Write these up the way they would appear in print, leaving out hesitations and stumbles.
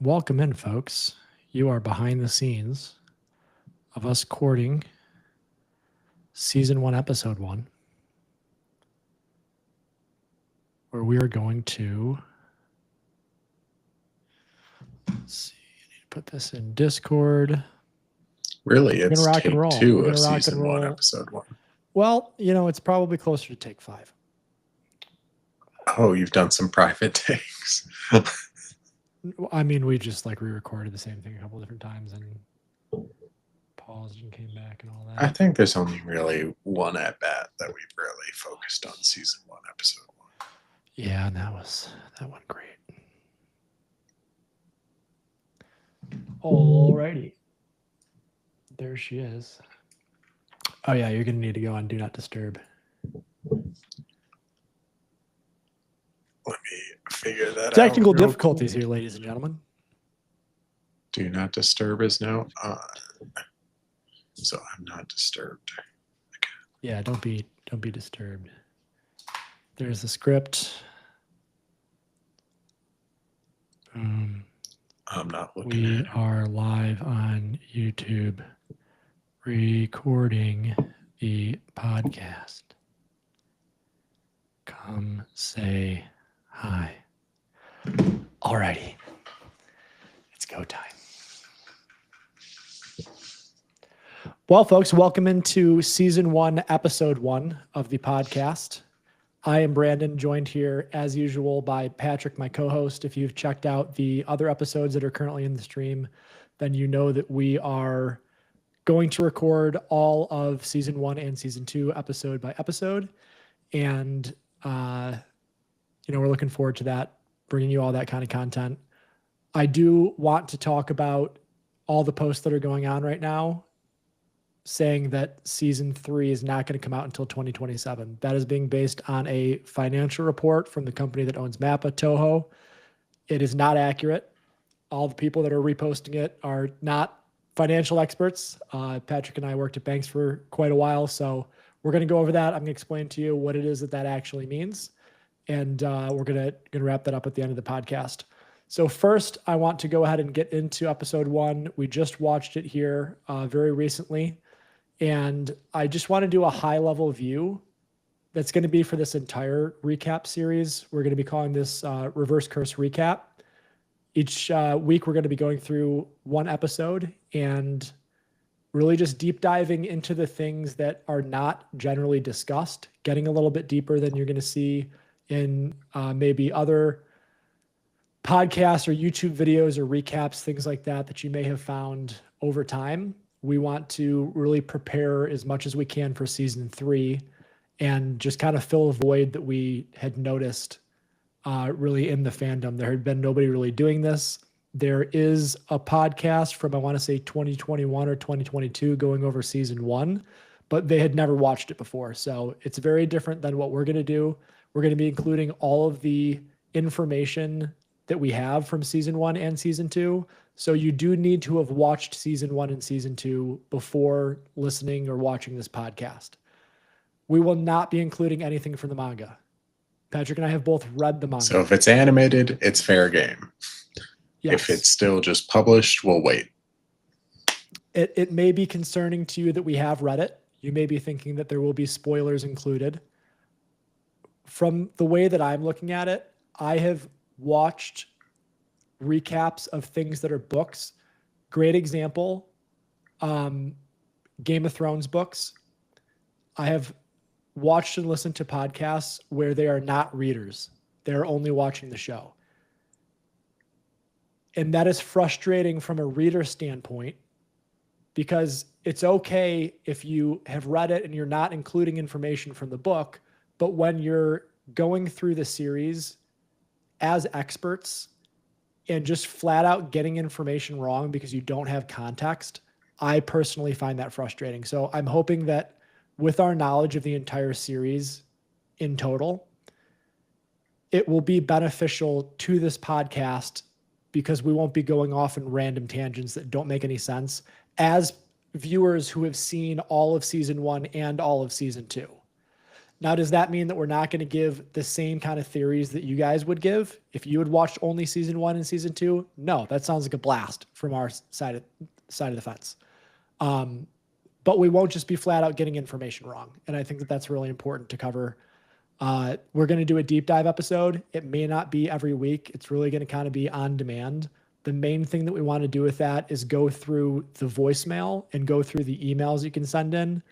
Welcome in, folks. You are behind the scenes of us courting season 1, episode 1, where we are going to, let's see, I need to put this in Discord. Really, We're it's gonna rock take and roll. two We're of gonna rock and season 1, roll. episode 1. Well, it's probably closer to take 5. Oh, you've done some private takes. I mean, we just re-recorded the same thing a couple different times and paused and came back and all that. I think there's only really one at bat that we've really focused on season 1, episode 1. Yeah, and that one great. Alrighty. There she is. Oh yeah, you're gonna need to go on Do Not Disturb. Let me figure that out. Technical difficulties here, ladies and gentlemen. Do Not Disturb is now on. So I'm not disturbed. Yeah, don't be disturbed. There's the script. I'm not looking We at it. are live on YouTube recording the podcast. Come say hi. Alrighty. It's go time. Well, folks, welcome into season 1, episode 1 of the podcast. I am Brandon, joined here as usual by Patrick, my co-host. If you've checked out the other episodes that are currently in the stream, then you know that we are going to record all of season 1 and season 2 episode by episode. And, we're looking forward to that, bringing you all that kind of content. I do want to talk about all the posts that are going on right now, saying that season 3 is not going to come out until 2027. That is being based on a financial report from the company that owns Mappa, Toho. It is not accurate. All the people that are reposting it are not financial experts. Patrick and I worked at banks for quite a while, so we're going to go over that. I'm going to explain to you what it is that actually means, and we're going to wrap that up at the end of the podcast. So first, I want to go ahead and get into episode 1. We just watched it here very recently. And I just want to do a high-level view that's going to be for this entire recap series. We're going to be calling this Reverse Curse Recap. Each week, we're going to be going through one episode and really just deep diving into the things that are not generally discussed, getting a little bit deeper than you're going to see in maybe other podcasts or YouTube videos or recaps, things like that you may have found over time. We want to really prepare as much as we can for season 3 and just kind of fill a void that we had noticed really in the fandom. There had been nobody really doing this. There is a podcast from, I want to say 2021 or 2022 going over season 1, but they had never watched it before. So it's very different than what we're going to do. We're going to be including all of the information that we have from season 1 and season 2. So you do need to have watched season 1 and season 2 before listening or watching this podcast. We will not be including anything from the manga. Patrick and I have both read the manga. So if it's animated, it's fair game. Yes. If it's still just published, we'll wait. It may be concerning to you that we have read it. You may be thinking that there will be spoilers included. From the way that I'm looking at it, I have watched recaps of things that are books. Great example, Game of Thrones books. I have watched and listened to podcasts where they are not readers. They're only watching the show. And that is frustrating from a reader standpoint, because it's okay if you have read it and you're not including information from the book, but when you're going through the series as experts and just flat out getting information wrong because you don't have context, I personally find that frustrating. So I'm hoping that with our knowledge of the entire series in total, it will be beneficial to this podcast because we won't be going off in random tangents that don't make any sense as viewers who have seen all of season 1 and all of season 2. Now, does that mean that we're not going to give the same kind of theories that you guys would give if you had watched only season 1 and season 2? No, that sounds like a blast from our side of the fence. But we won't just be flat out getting information wrong. And I think that that's really important to cover. We're going to do a deep dive episode. It may not be every week. It's really going to kind of be on demand. The main thing that we want to do with that is go through the voicemail and go through the emails you can send in.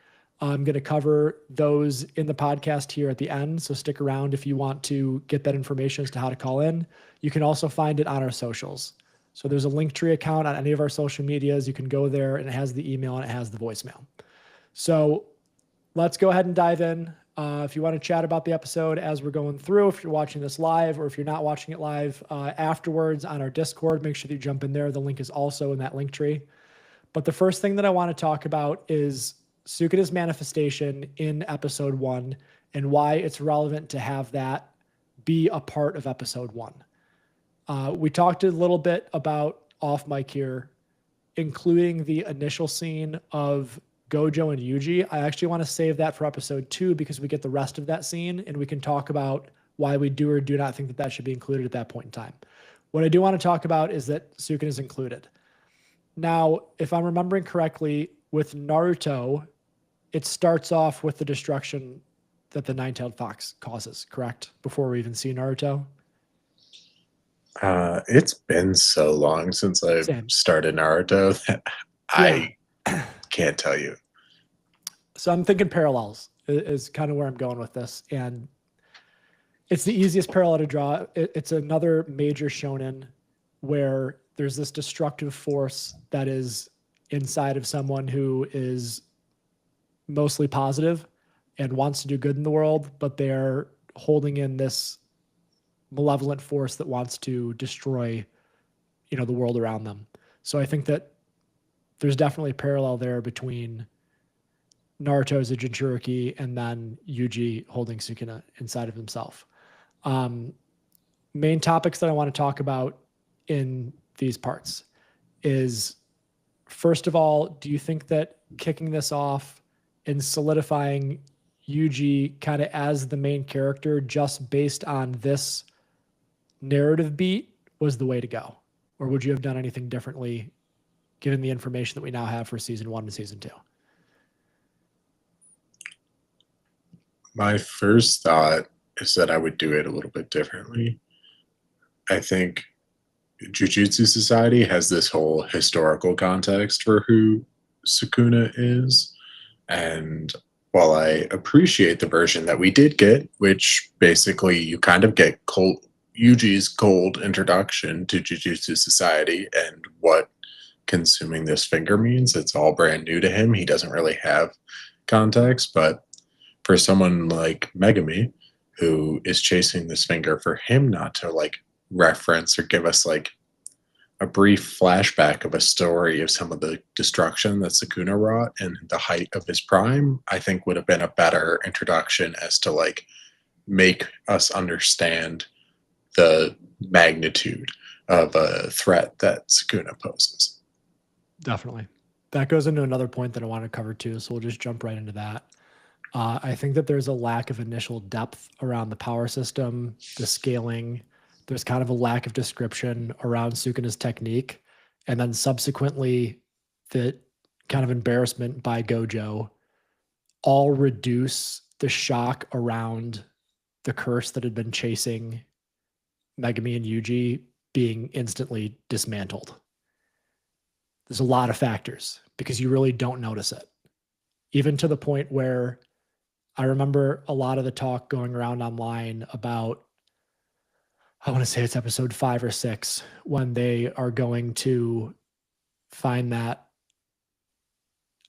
I'm going to cover those in the podcast here at the end. So stick around if you want to get that information as to how to call in. You can also find it on our socials. So there's a Linktree account on any of our social medias. You can go there and it has the email and it has the voicemail. So let's go ahead and dive in. If you want to chat about the episode as we're going through, if you're watching this live or if you're not watching it live afterwards on our Discord, make sure that you jump in there. The link is also in that Linktree. But the first thing that I want to talk about is Sukuna's manifestation in episode 1 and why it's relevant to have that be a part of episode 1. We talked a little bit about off mic here, including the initial scene of Gojo and Yuji. I actually want to save that for episode 2 because we get the rest of that scene and we can talk about why we do or do not think that that should be included at that point in time. What I do want to talk about is that Sukuna is included. Now, if I'm remembering correctly, with Naruto, it starts off with the destruction that the nine-tailed fox causes, correct? Before we even see Naruto. It's been so long since I've started Naruto that I can't tell you. So I'm thinking parallels is kind of where I'm going with this. And it's the easiest parallel to draw. It's another major shonen where there's this destructive force that is inside of someone who is mostly positive and wants to do good in the world, but they're holding in this malevolent force that wants to destroy, the world around them. So I think that there's definitely a parallel there between Naruto's a Jinchuriki and then Yuji holding Sukuna inside of himself. Main topics that I want to talk about in these parts is, first of all, do you think that kicking this off and solidifying Yuji kind of as the main character just based on this narrative beat was the way to go? Or would you have done anything differently given the information that we now have for season 1 and season 2? My first thought is that I would do it a little bit differently. I think Jujutsu Society has this whole historical context for who Sukuna is. And while I appreciate the version that we did get, which basically you kind of get Yuji's cold introduction to Jujutsu Society and what consuming this finger means, it's all brand new to him. He doesn't really have context, but for someone like Megumi, who is chasing this finger, for him not to reference or give us a brief flashback of a story of some of the destruction that Sukuna wrought in the height of his prime, I think would have been a better introduction as to make us understand the magnitude of a threat that Sukuna poses. Definitely. That goes into another point that I want to cover too, so we'll just jump right into that. I think that there's a lack of initial depth around the power system, the scaling. There's kind of a lack of description around Sukuna's technique. And then subsequently, the kind of embarrassment by Gojo all reduce the shock around the curse that had been chasing Megumi and Yuji being instantly dismantled. There's a lot of factors because you really don't notice it. Even to the point where I remember a lot of the talk going around online about, I want to say it's episode 5 or 6, when they are going to find that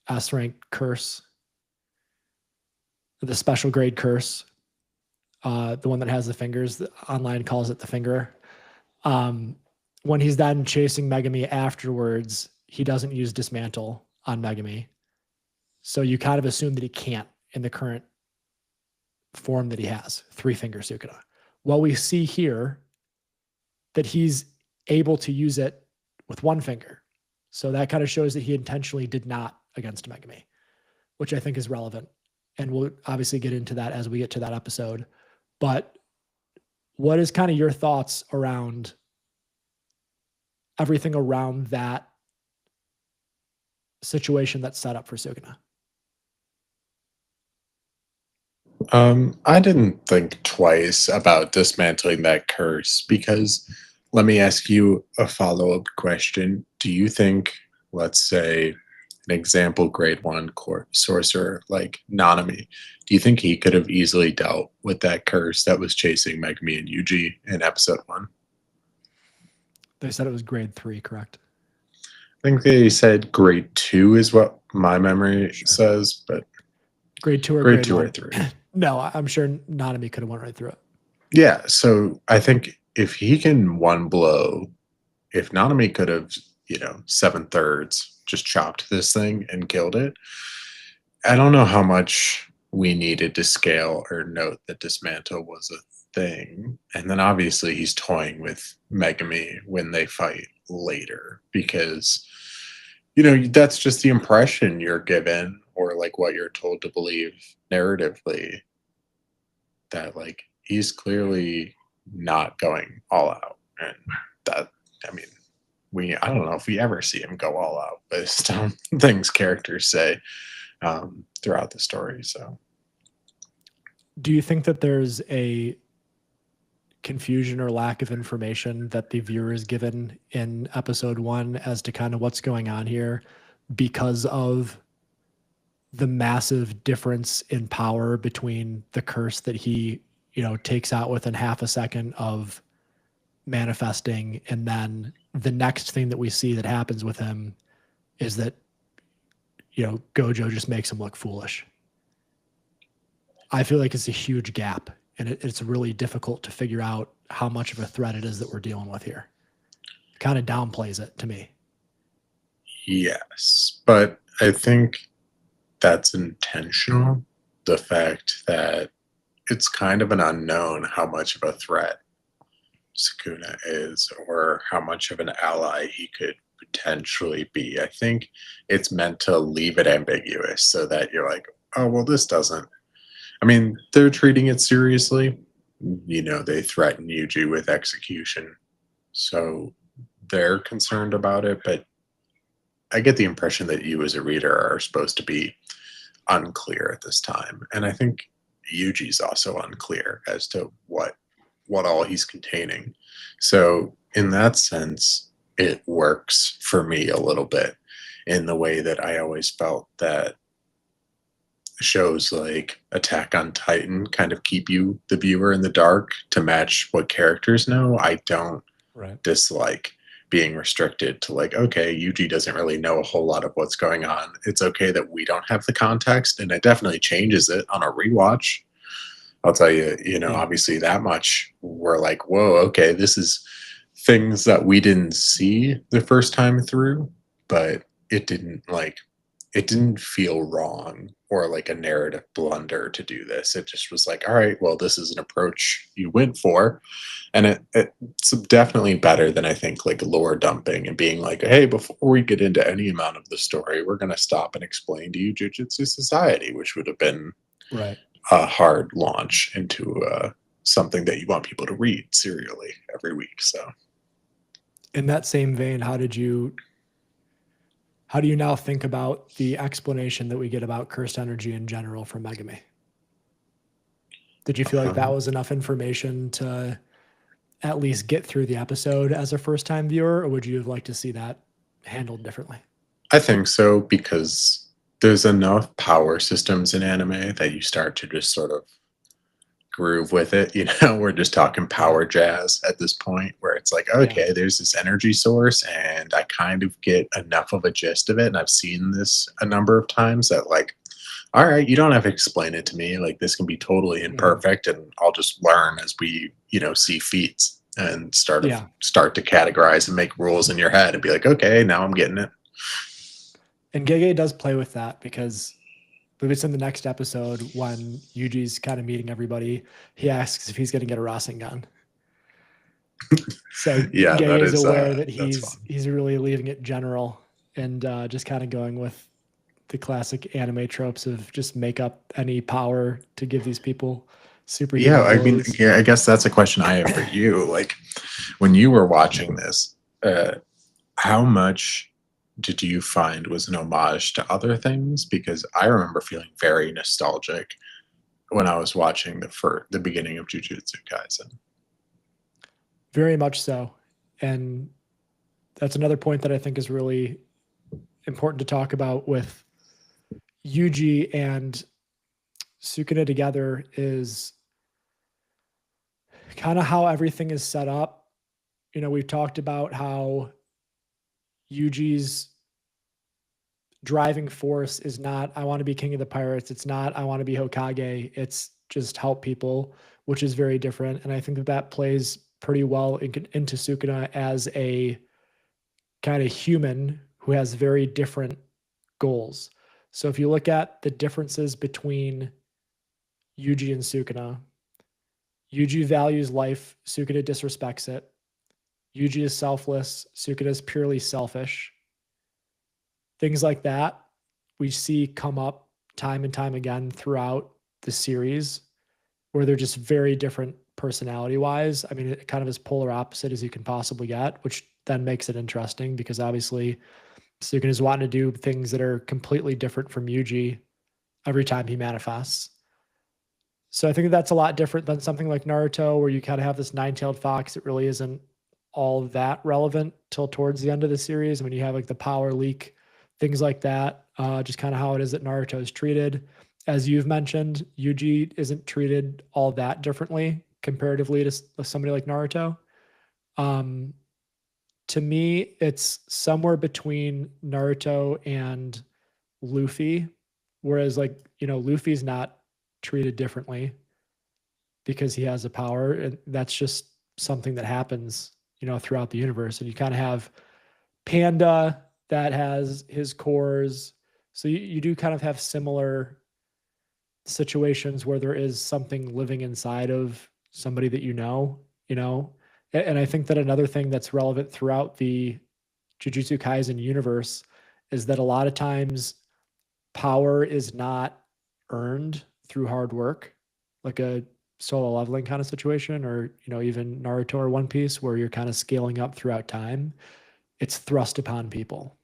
S-rank curse, the special grade curse, the one that has the fingers. Online calls it the finger. When he's then chasing Megumi afterwards, he doesn't use dismantle on Megumi. So you kind of assume that he can't in the current form that he has, 3-finger Sukuna. Well, we see here that he's able to use it with 1 finger. So that kind of shows that he intentionally did not against Megumi, which I think is relevant and we'll obviously get into that as we get to that episode. But what is kind of your thoughts around everything around that situation that's set up for Sukuna? I didn't think twice about dismantling that curse because let me ask you a follow-up question. Do you think, let's say, an example grade 1 sorcerer like Nanami, do you think he could have easily dealt with that curse that was chasing Megumi and Yuji in episode 1? They said it was grade 3, correct? I think they said grade 2 is what my memory says, but grade 2 or grade grade 2 1? or 3. No, I'm sure Nanami could have went right through it. Yeah, so I think if he can one blow, if Nanami could have, 7/3 just chopped this thing and killed it, I don't know how much we needed to scale or note that dismantle was a thing. And then obviously he's toying with Megumi when they fight later because, that's just the impression you're given or like what you're told to believe narratively that like he's clearly not going all out. And that, I mean, I don't know if we ever see him go all out based on things characters say throughout the story. So, do you think that there's a confusion or lack of information that the viewer is given in episode 1 as to kind of what's going on here because of the massive difference in power between the curse that he, takes out within half a second of manifesting, and then the next thing that we see that happens with him is that, Gojo just makes him look foolish? I feel like it's a huge gap, and it's really difficult to figure out how much of a threat it is that we're dealing with here. It kind of downplays it to me. yes, but I think that's intentional. The fact that it's kind of an unknown how much of a threat Sukuna is or how much of an ally he could potentially be. I think it's meant to leave it ambiguous so that you're like, oh, well, this doesn't. I mean, they're treating it seriously. They threaten Yuji with execution. So they're concerned about it, but I get the impression that you as a reader are supposed to be unclear at this time. And I think Yuji's also unclear as to what all he's containing. So in that sense, it works for me a little bit in the way that I always felt that shows like Attack on Titan kind of keep you, the viewer, in the dark to match what characters know. I don't dislike being restricted to like, okay, Yuji doesn't really know a whole lot of what's going on. It's okay that we don't have the context, and it definitely changes it on a rewatch. I'll tell you, obviously that much we're like, whoa, okay, this is things that we didn't see the first time through, but it didn't feel wrong or like a narrative blunder to do this. It just was like, all right, well, this is an approach you went for. And it's definitely better than I think like lore dumping and being like, hey, before we get into any amount of the story, we're going to stop and explain to you Jujutsu Society, which would have been a hard launch into something that you want people to read serially every week. So in that same vein, how do you now think about the explanation that we get about cursed energy in general from Megumi? Did you feel like that was enough information to at least get through the episode as a first-time viewer, or would you have liked to see that handled differently? I think so, because there's enough power systems in anime that you start to just sort of groove with it. We're just talking power jazz at this point where it's like, okay, there's this energy source and I kind of get enough of a gist of it. And I've seen this a number of times that like, all right, you don't have to explain it to me. Like this can be totally imperfect and I'll just learn as we, see feats and start to categorize and make rules in your head and be like, okay, now I'm getting it. And Gege does play with that because it's in the next episode when Yuji's kind of meeting everybody. He asks if he's going to get a Rasengan. So Gege is aware that he's really leaving it general and just kind of going with the classic anime tropes of just make up any power to give these people superhuman Yeah, I mean, abilities. yeah, I guess that's a question I have for you. Like, when you were watching this, how much did you find was an homage to other things? Because I remember feeling very nostalgic when I was watching the beginning of Jujutsu Kaisen. Very much so. And that's another point that I think is really important to talk about with Yuji and Sukuna together is kind of how everything is set up. You know, we've talked about how Yuji's driving force is not, I want to be king of the pirates. It's not, I want to be Hokage. It's just help people, which is very different. And I think that that plays pretty well into Sukuna as a kind of human who has very different goals. So if you look at the differences between Yuji and Sukuna, Yuji values life, Sukuna disrespects it. Yuji is selfless, Sukuna is purely selfish. Things like that we see come up time and time again throughout the series where they're just very different personality wise. I mean, it kind of as polar opposite as you can possibly get, which then makes it interesting because obviously Sukuna is wanting to do things that are completely different from Yuji every time he manifests. So I think that's a lot different than something like Naruto, where you kind of have this nine-tailed fox. It really isn't all that relevant till towards the end of the series when you have like the power leak, things like that. Just kind of how it is that Naruto is treated. As you've mentioned, Yuji isn't treated all that differently comparatively to somebody like Naruto. To me, it's somewhere between Naruto and Luffy, whereas like, you know, Luffy's not treated differently because he has a power, and that's just something that happens, you know, throughout the universe. And you kind of have Panda that has his cores. So you do kind of have similar situations where there is something living inside of somebody that you know. And I think that another thing that's relevant throughout the Jujutsu Kaisen universe is that a lot of times power is not earned through hard work, like a solo leveling kind of situation, or, you know, even Naruto or One Piece, where you're kind of scaling up throughout time. It's thrust upon people.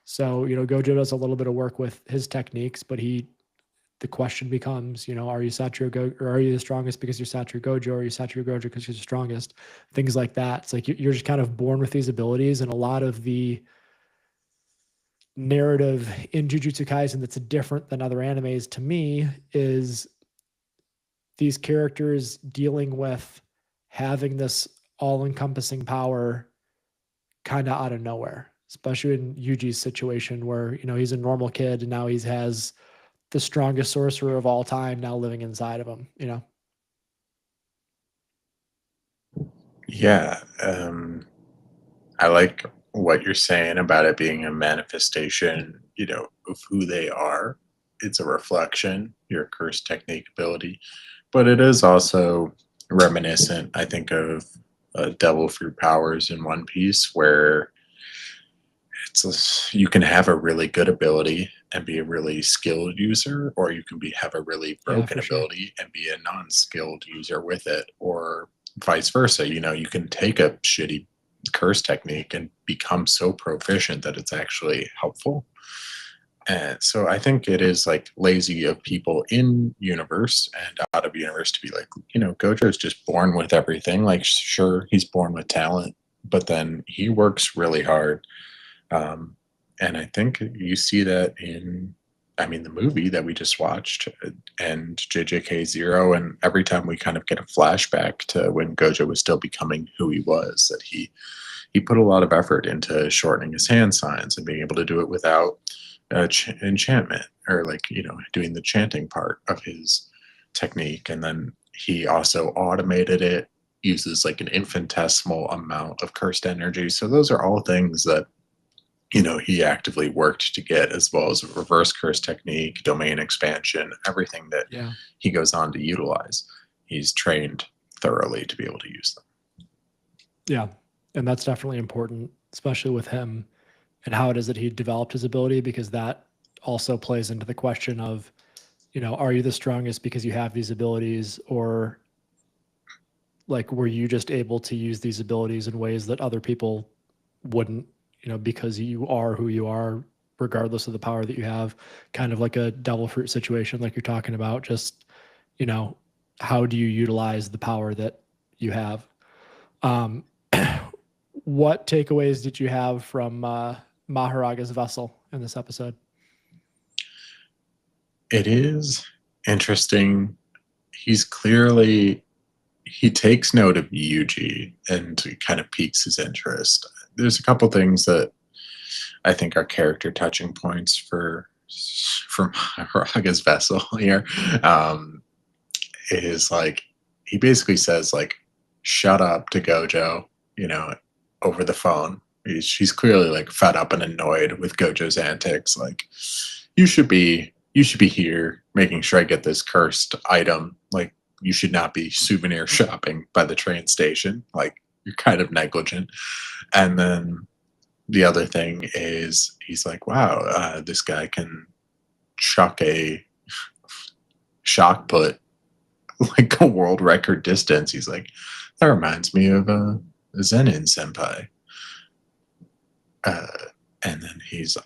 So, you know, Gojo does a little bit of work with his techniques, but the question becomes, you know, are you Satoru Gojo, or are you the strongest because you're Satoru Gojo, or are you Satoru Gojo because you're the strongest? Things like that. It's like you're just kind of born with these abilities, and a lot of the narrative in Jujutsu Kaisen that's different than other animes to me is these characters dealing with having this all-encompassing power kind of out of nowhere, especially in Yuji's situation where, you know, he's a normal kid and now he has the strongest sorcerer of all time now living inside of him, you know? Yeah, I like what you're saying about it being a manifestation, you know, of who they are. It's a reflection, your curse technique ability, but it is also reminiscent, I think, of Devil Fruit Powers in One Piece, where you can have a really good ability and be a really skilled user, or you can have a really Yeah, broken for sure. ability and be a non-skilled user with it, or vice versa. You know, you can take a shitty curse technique and become so proficient that it's actually helpful. And so I think it is like lazy of people in universe and out of universe to be like, you know, Gojo is just born with everything. Like, sure, he's born with talent, but then he works really hard. And I think you see that in, I mean, the movie that we just watched and JJK Zero. And every time we kind of get a flashback to when Gojo was still becoming who he was, that he put a lot of effort into shortening his hand signs and being able to do it without enchantment, or like, you know, doing the chanting part of his technique. And then he also automated it, uses like an infinitesimal amount of cursed energy. So those are all things that, you know, he actively worked to get, as well as a reverse curse technique, domain expansion, everything that Yeah. he goes on to utilize. He's trained thoroughly to be able to use them. Yeah. And that's definitely important, especially with him and how it is that he developed his ability, because that also plays into the question of, are you the strongest because you have these abilities, or like, were you just able to use these abilities in ways that other people wouldn't, because you are who you are, regardless of the power that you have, kind of like a devil fruit situation, like you're talking about, just, how do you utilize the power that you have? What takeaways did you have from Maharaga's vessel in this episode? It is interesting. He takes note of Yuji and kind of piques his interest. There's a couple things that I think are character touching points from Maharaga's vessel here. Is like, he basically says like, shut up to Gojo, over the phone. She's clearly like fed up and annoyed with Gojo's antics. Like, you should be here making sure I get this cursed item. Like, you should not be souvenir shopping by the train station. Like, you're kind of negligent. And then the other thing is, he's like, wow, this guy can chuck a shock put like a world record distance. He's like, that reminds me of Zenin senpai. And then he's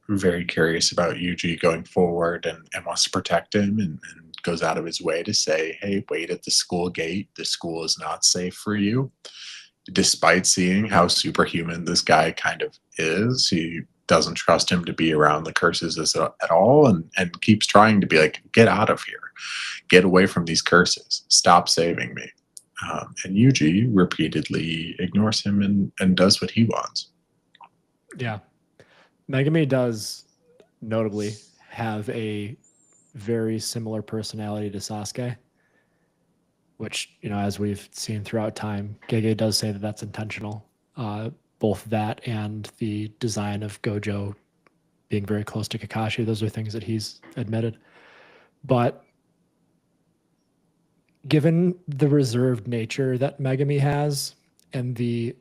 very curious about Yuji going forward and wants to protect him, and goes out of his way to say, hey, wait at the school gate. The school is not safe for you. Despite seeing how superhuman this guy kind of is, he doesn't trust him to be around the curses at all, and keeps trying to be like, get out of here. Get away from these curses. Stop saving me. And Yuji repeatedly ignores him and does what he wants. Yeah. Megumi does notably have a very similar personality to Sasuke, which, as we've seen throughout time, Gege does say that that's intentional. Both that and the design of Gojo being very close to Kakashi, those are things that he's admitted. But given the reserved nature that Megumi has and the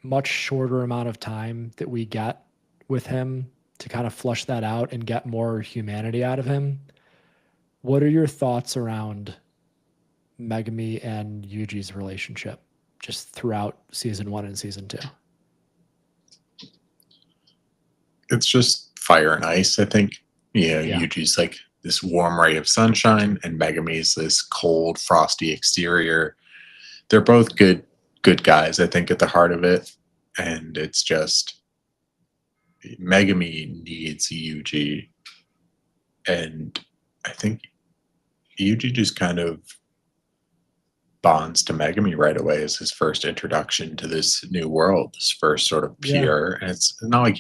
much shorter amount of time that we get with him to kind of flush that out and get more humanity out of him, what are your thoughts around Megumi and Yuji's relationship just throughout season 1 and season 2? It's just fire and ice, I think. Yeah. Yuji's like this warm ray of sunshine, and Megumi's this cold, frosty exterior. They're both good guys, I think, at the heart of it. And it's just, Megumi needs Yuji, and I think Yuji just kind of bonds to Megumi right away as his first introduction to this new world, this first sort of pure. And it's not like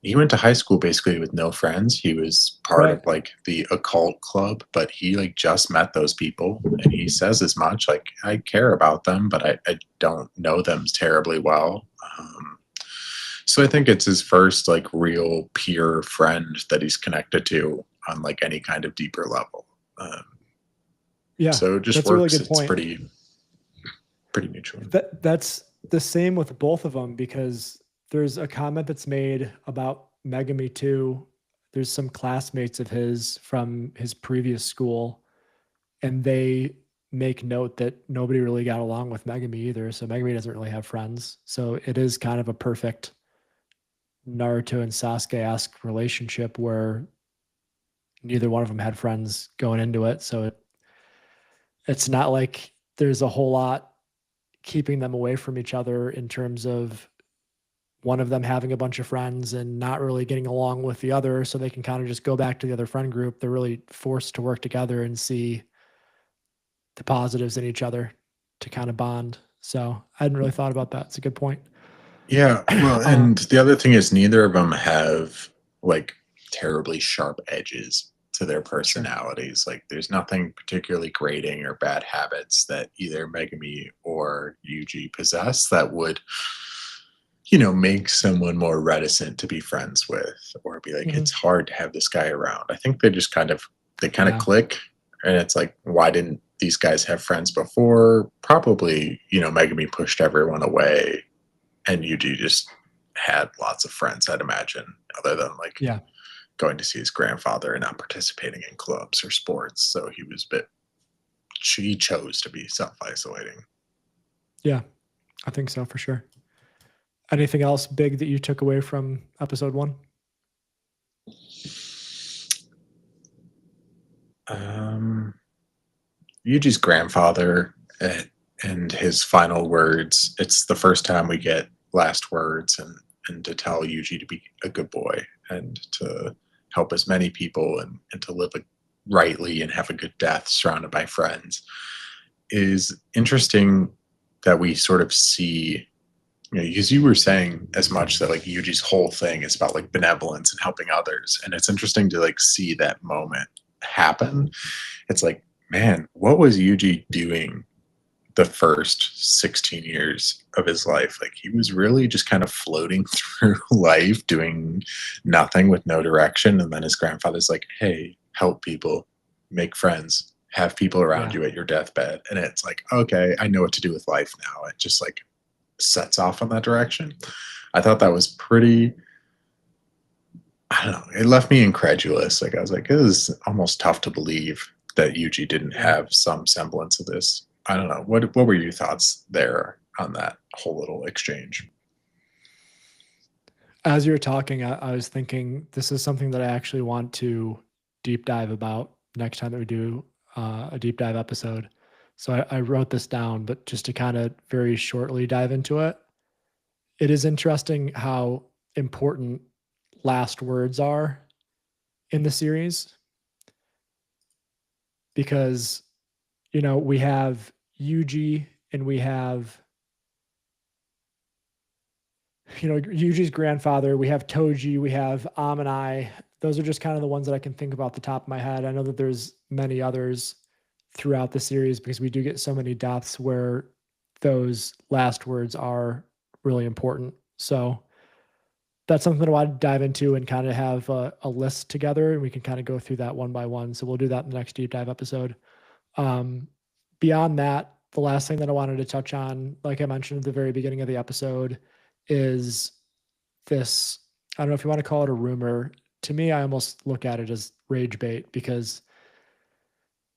he went to high school basically with no friends. He was part of like the occult club, but he like just met those people, and he says as much, like, I care about them, but I don't know them terribly well. So I think it's his first like real peer friend that he's connected to on like any kind of deeper level. So it just that's works. A really good it's point. pretty mutual. That's the same with both of them, because there's a comment that's made about Megumi too. There's some classmates of his from his previous school, and they make note that nobody really got along with Megumi either. So Megumi doesn't really have friends. So it is kind of a perfect Naruto and Sasuke-esque relationship where neither one of them had friends going into it. So it's not like there's a whole lot keeping them away from each other in terms of one of them having a bunch of friends and not really getting along with the other, so they can kind of just go back to the other friend group. They're really forced to work together and see the positives in each other to kind of bond. So I hadn't really thought about that. It's a good point. Yeah. Well, and the other thing is, neither of them have like terribly sharp edges to their personalities. Sure. Like, there's nothing particularly grating or bad habits that either Megumi or Yuji possess that would, make someone more reticent to be friends with, or be like, it's hard to have this guy around. I think they just kind of click, and it's like, why didn't these guys have friends before? Probably, Megumi pushed everyone away, and Yuji just had lots of friends, I'd imagine, other than like going to see his grandfather and not participating in clubs or sports. So he chose to be self-isolating. Yeah, I think so for sure. Anything else big that you took away from episode 1? Yuji's grandfather and his final words. It's the first time we get last words, and to tell Yuji to be a good boy and to help as many people and to live rightly and have a good death surrounded by friends is interesting. That we sort of see, because you were saying as much that like Yuji's whole thing is about like benevolence and helping others, and it's interesting to like see that moment happen. It's like, man, what was Yuji doing the first 16 years of his life? Like, he was really just kind of floating through life, doing nothing with no direction. And then his grandfather's like, hey, help people, make friends, have people around you at your deathbed. And it's like, okay, I know what to do with life now. It just like sets off on that direction. I thought that was pretty, I don't know, it left me incredulous. Like, I was like, it is almost tough to believe that Yuji didn't have some semblance of this. I don't know. What were your thoughts there on that whole little exchange? As you were talking, I was thinking this is something that I actually want to deep dive about next time that we do a deep dive episode. So I wrote this down, but just to kind of very shortly dive into it, it is interesting how important last words are in the series, because, we have Yuji and we have, Yuji's grandfather, we have Toji, we have Amanai. Those are just kind of the ones that I can think about the top of my head. I know that there's many others throughout the series because we do get so many deaths where those last words are really important. So that's something I want to dive into and kind of have a list together, and we can kind of go through that one by one. So we'll do that in the next deep dive episode. Beyond that, the last thing that I wanted to touch on, like I mentioned at the very beginning of the episode, is this, I don't know if you want to call it a rumor. To me, I almost look at it as rage bait, because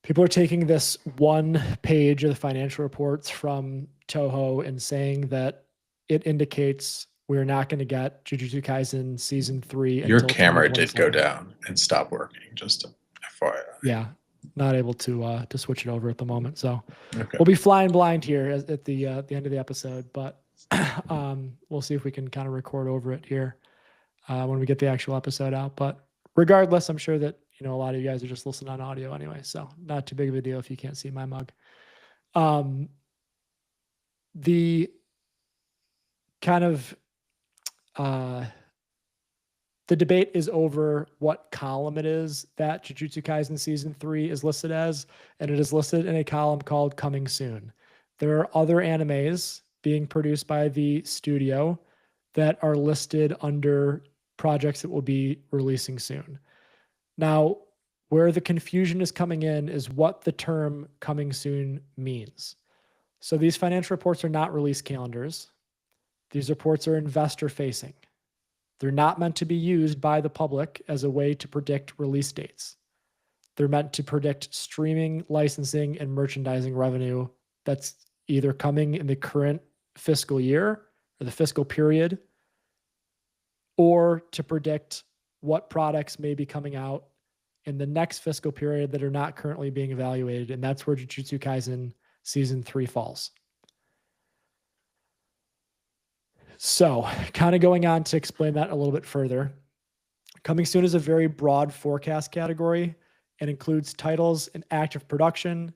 people are taking this one page of the financial reports from Toho and saying that it indicates we're not going to get Jujutsu Kaisen season 3 Your until camera did go 2027. down and stop working, just to FYI. Yeah, not able to switch it over at the moment. So Okay. we'll be flying blind here at the end of the episode, but we'll see if we can kind of record over it here when we get the actual episode out. But regardless, I'm sure that a lot of you guys are just listening on audio anyway, so not too big of a deal if you can't see my mug. The kind of the debate is over what column it is that Jujutsu Kaisen season 3 is listed as, and it is listed in a column called Coming Soon. There are other animes being produced by the studio that are listed under projects that will be releasing soon. Now, where the confusion is coming in is what the term coming soon means. So these financial reports are not release calendars. These reports are investor facing. They're not meant to be used by the public as a way to predict release dates. They're meant to predict streaming, licensing, and merchandising revenue that's either coming in the current fiscal year or the fiscal period, or to predict what products may be coming out in the next fiscal period that are not currently being evaluated. And that's where Jujutsu Kaisen season 3 falls. So kind of going on to explain that a little bit further. Coming soon is a very broad forecast category and includes titles in active production,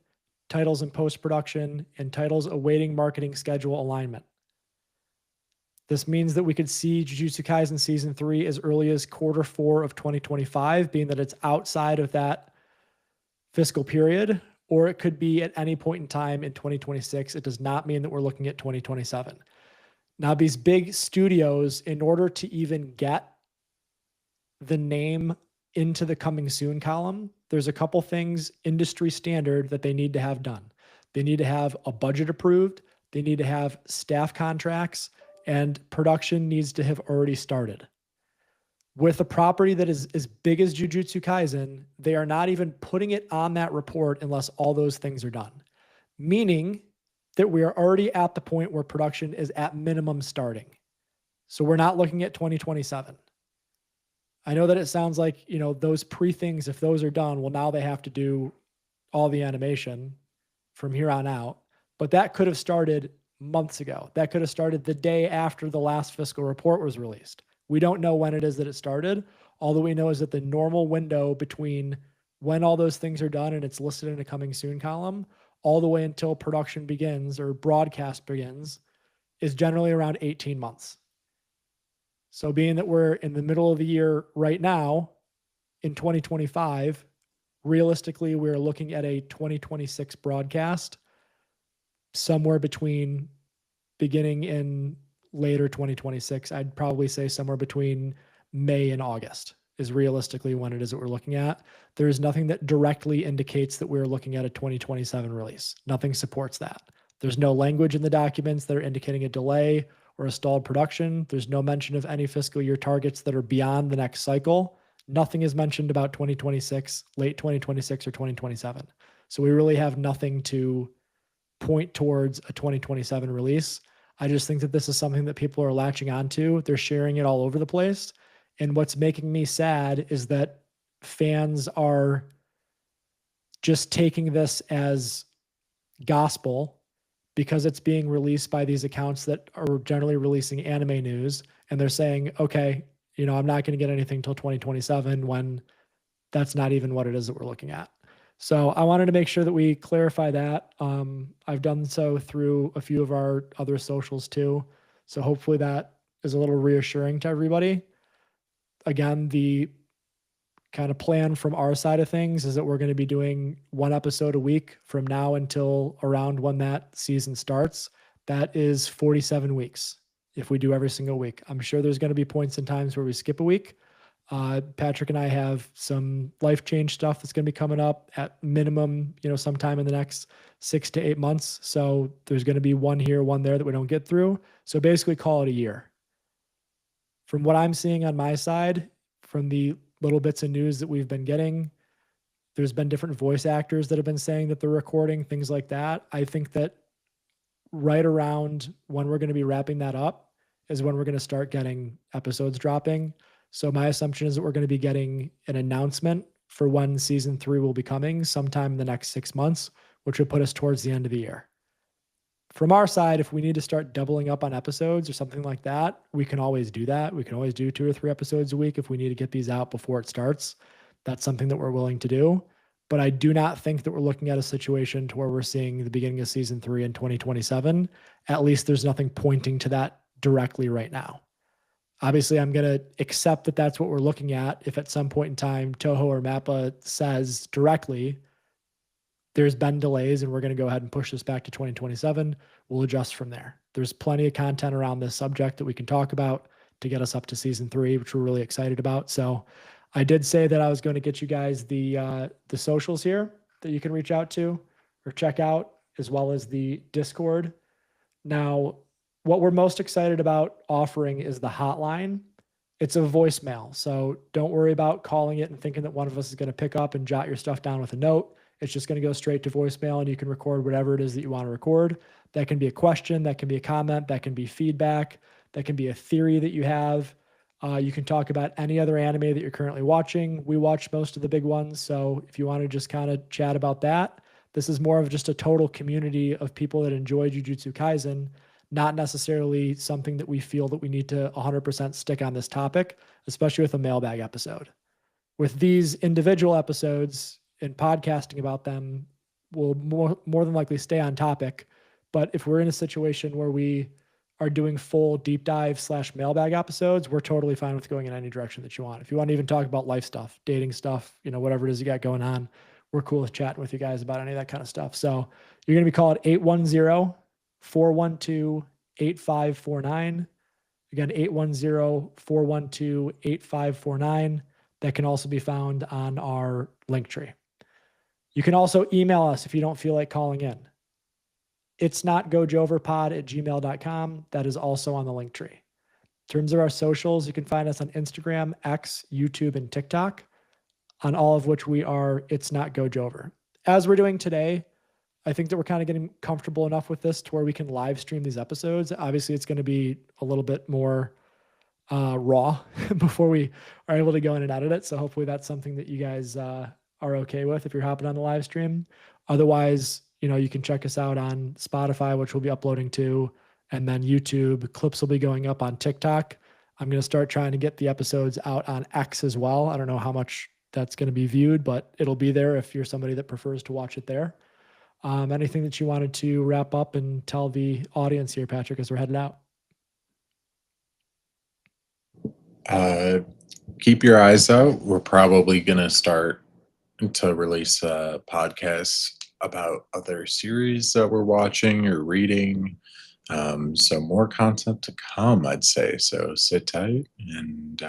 titles in post-production, and titles awaiting marketing schedule alignment. This means that we could see Jujutsu Kaisen season 3 as early as Q4 of 2025, being that it's outside of that fiscal period, or it could be at any point in time in 2026. It does not mean that we're looking at 2027. Now, these big studios, in order to even get the name into the coming soon column, there's a couple things industry standard that they need to have done. They need to have a budget approved. They need to have staff contracts, and production needs to have already started. With a property that is as big as Jujutsu Kaisen, they are not even putting it on that report unless all those things are done. Meaning that we are already at the point where production is at minimum starting. So we're not looking at 2027. I know that it sounds like, those pre-things, if those are done, well, now they have to do all the animation from here on out. But that could have started months ago. That could have started the day after the last fiscal report was released. We don't know when it is that it started. All that we know is that the normal window between when all those things are done and it's listed in a coming soon column, all the way until production begins or broadcast begins, is generally around 18 months. So being that we're in the middle of the year right now, in 2025, realistically, we're looking at a 2026 broadcast somewhere between beginning in later 2026. I'd probably say somewhere between May and August is realistically when it is that we're looking at. There is nothing that directly indicates that we're looking at a 2027 release. Nothing supports that. There's no language in the documents that are indicating a delay or a stalled production. There's no mention of any fiscal year targets that are beyond the next cycle. Nothing is mentioned about 2026, late 2026 or 2027. So we really have nothing to point towards a 2027 release. I just think that this is something that people are latching onto. They're sharing it all over the place. And what's making me sad is that fans are just taking this as gospel because it's being released by these accounts that are generally releasing anime news. And they're saying, okay, I'm not going to get anything until 2027 when that's not even what it is that we're looking at. So I wanted to make sure that we clarify that. I've done so through a few of our other socials too. So hopefully that is a little reassuring to everybody. Again, the kind of plan from our side of things is that we're going to be doing one episode a week from now until around when that season starts. That is 47 weeks if we do every single week. I'm sure there's going to be points and times where we skip a week. Patrick and I have some life change stuff that's going to be coming up at minimum, sometime in the next 6 to 8 months. So there's going to be one here, one there that we don't get through. So basically call it a year. From what I'm seeing on my side, from the little bits of news that we've been getting, there's been different voice actors that have been saying that they're recording, things like that. I think that right around when we're going to be wrapping that up is when we're going to start getting episodes dropping. So my assumption is that we're going to be getting an announcement for when season 3 will be coming sometime in the next 6 months, which would put us towards the end of the year. From our side, if we need to start doubling up on episodes or something like that, we can always do that. We can always do 2 or 3 episodes a week if we need to get these out before it starts. That's something that we're willing to do. But I do not think that we're looking at a situation to where we're seeing the beginning of season 3 in 2027. At least there's nothing pointing to that directly right now. Obviously, I'm going to accept that that's what we're looking at. If at some point in time, Toho or Mappa says directly, there's been delays and we're going to go ahead and push this back to 2027, we'll adjust from there. There's plenty of content around this subject that we can talk about to get us up to season 3, which we're really excited about. So I did say that I was going to get you guys the socials here that you can reach out to or check out, as well as the Discord. Now, what we're most excited about offering is the hotline. It's a voicemail, so don't worry about calling it and thinking that one of us is going to pick up and jot your stuff down with a note. It's just going to go straight to voicemail, and you can record whatever it is that you want to record. That can be a question, that can be a comment, that can be feedback, that can be a theory that you have. You can talk about any other anime that you're currently watching. We watch most of the big ones, so if you want to just kind of chat about that, this is more of just a total community of people that enjoy Jujutsu Kaisen, not necessarily something that we feel that we need to 100% stick on this topic, especially with a mailbag episode. With these individual episodes and podcasting about them, we'll more than likely stay on topic. But if we're in a situation where we are doing full deep dive / mailbag episodes, we're totally fine with going in any direction that you want. If you want to even talk about life stuff, dating stuff, whatever it is you got going on, we're cool with chatting with you guys about any of that kind of stuff. So you're going to be called 810-412-8549. Again, 810-412-8549. That can also be found on our link tree. You can also email us if you don't feel like calling in. It's not gojoverpod@gmail.com. That is also on the link tree. terms of our socials, you can find us on Instagram, X, YouTube, and TikTok, on all of which we are It's Not Gojover. As we're doing today, I think that we're kind of getting comfortable enough with this to where we can live stream these episodes. Obviously, it's going to be a little bit more raw before we are able to go in and edit it. So hopefully that's something that you guys are okay with if you're hopping on the live stream. Otherwise, you can check us out on Spotify, which we'll be uploading to, and then YouTube. Clips will be going up on TikTok. I'm going to start trying to get the episodes out on X as well. I don't know how much that's going to be viewed, but it'll be there if you're somebody that prefers to watch it there. Anything that you wanted to wrap up and tell the audience here, Patrick, as we're headed out? Keep your eyes out. We're probably going to start to release podcasts about other series that we're watching or reading. So more content to come, I'd say. So sit tight and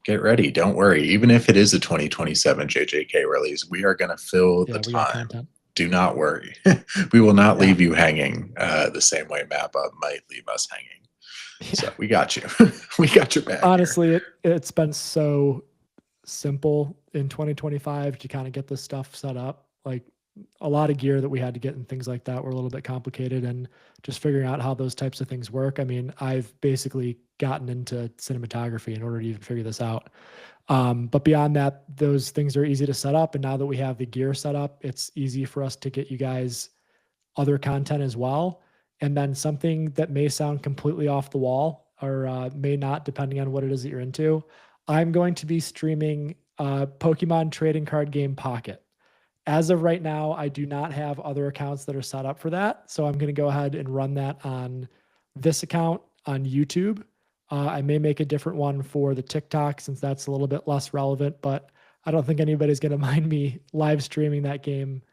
get ready. Don't worry. Even if it is a 2027 JJK release, we are going to fill the time. Do not worry. We will not leave you hanging the same way Mappa might leave us hanging. So we got you. We got your back. Honestly, it's been so simple in 2025 to kind of get this stuff set up. Like a lot of gear that we had to get and things like that were a little bit complicated, and just figuring out how those types of things work. I mean, I've basically gotten into cinematography in order to even figure this out. But beyond that, those things are easy to set up. And now that we have the gear set up, it's easy for us to get you guys other content as well. And then something that may sound completely off the wall or may not, depending on what it is that you're into. I'm going to be streaming Pokemon Trading Card Game Pocket. As of right now, I do not have other accounts that are set up for that. So I'm going to go ahead and run that on this account on YouTube. I may make a different one for the TikTok since that's a little bit less relevant, but I don't think anybody's going to mind me live streaming that game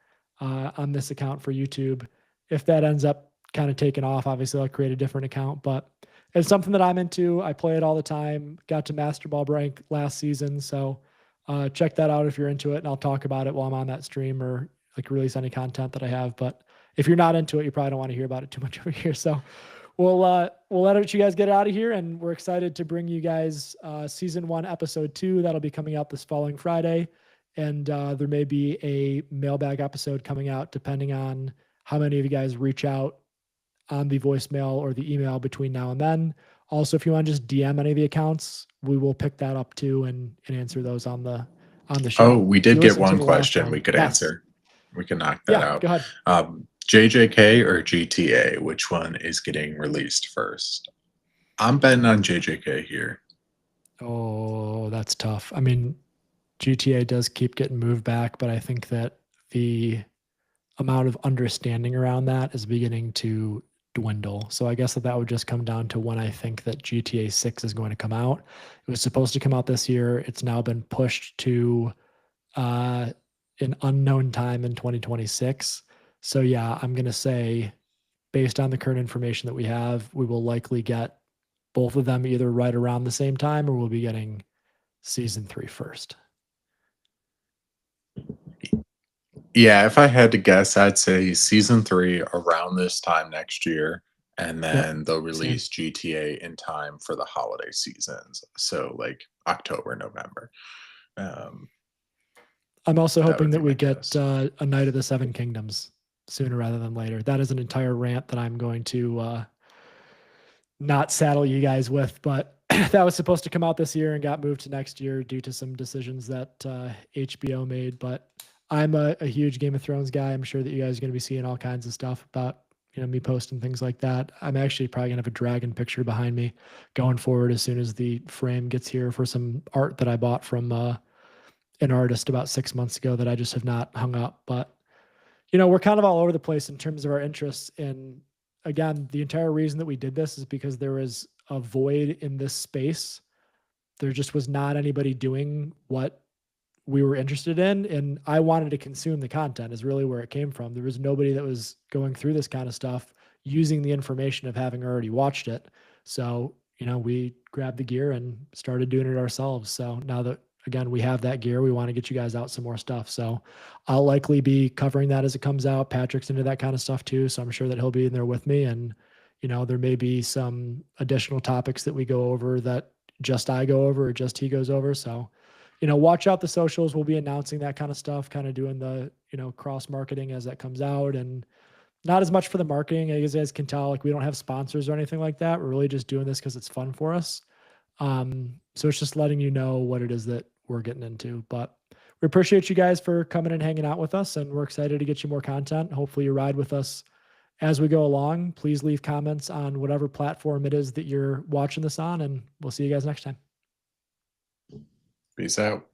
on this account for YouTube. If that ends up kind of taking off, obviously I'll create a different account, but it's something that I'm into. I play it all the time. Got to Master Ball rank last season. So check that out if you're into it, and I'll talk about it while I'm on that stream or like release any content that I have. But if you're not into it, you probably don't want to hear about it too much over here. So we'll let you guys get out of here, and we're excited to bring you guys season 1, episode 2. That'll be coming out this following Friday, and there may be a mailbag episode coming out depending on how many of you guys reach out on the voicemail or the email between now and then. Also, if you want to just DM any of the accounts, we will pick that up too and answer those on the show. Oh, we did get one question we could answer. We can knock that out. Go ahead. JJK or GTA, which one is getting released first? I'm betting on JJK here. Oh, that's tough. I mean, GTA does keep getting moved back, but I think that the amount of understanding around that is beginning to dwindle. So I guess that would just come down to when I think that GTA 6 is going to come out. It was supposed to come out this year. It's now been pushed to an unknown time in 2026. So yeah, I'm going to say, based on the current information that we have, we will likely get both of them either right around the same time, or we'll be getting season 3 first. Yeah, if I had to guess, I'd say season 3 around this time next year, and then they'll release GTA in time for the holiday seasons. So like October, November. I'm also hoping that we get a Night of the Seven Kingdoms sooner rather than later. That is an entire rant that I'm going to not saddle you guys with, but that was supposed to come out this year and got moved to next year due to some decisions that HBO made. But I'm a huge Game of Thrones guy. I'm sure that you guys are going to be seeing all kinds of stuff about me posting things like that. I'm actually probably going to have a dragon picture behind me going forward as soon as the frame gets here for some art that I bought from an artist about 6 months ago that I just have not hung up. But we're kind of all over the place in terms of our interests. And again, the entire reason that we did this is because there was a void in this space. There just was not anybody doing what we were interested in, and I wanted to consume the content is really where it came from. There was nobody that was going through this kind of stuff using the information of having already watched it. So, we grabbed the gear and started doing it ourselves. So now that, again, we have that gear, we want to get you guys out some more stuff. So I'll likely be covering that as it comes out. Patrick's into that kind of stuff too, so I'm sure that he'll be in there with me. And, there may be some additional topics that we go over that just I go over or just he goes over. So, watch out the socials. We'll be announcing that kind of stuff, kind of doing the, cross marketing as that comes out, and not as much for the marketing. As you guys can tell, like we don't have sponsors or anything like that. We're really just doing this because it's fun for us. So it's just letting you know what it is that we're getting into. But we appreciate you guys for coming and hanging out with us, and we're excited to get you more content. Hopefully you ride with us as we go along. Please leave comments on whatever platform it is that you're watching this on, and we'll see you guys next time. Peace out.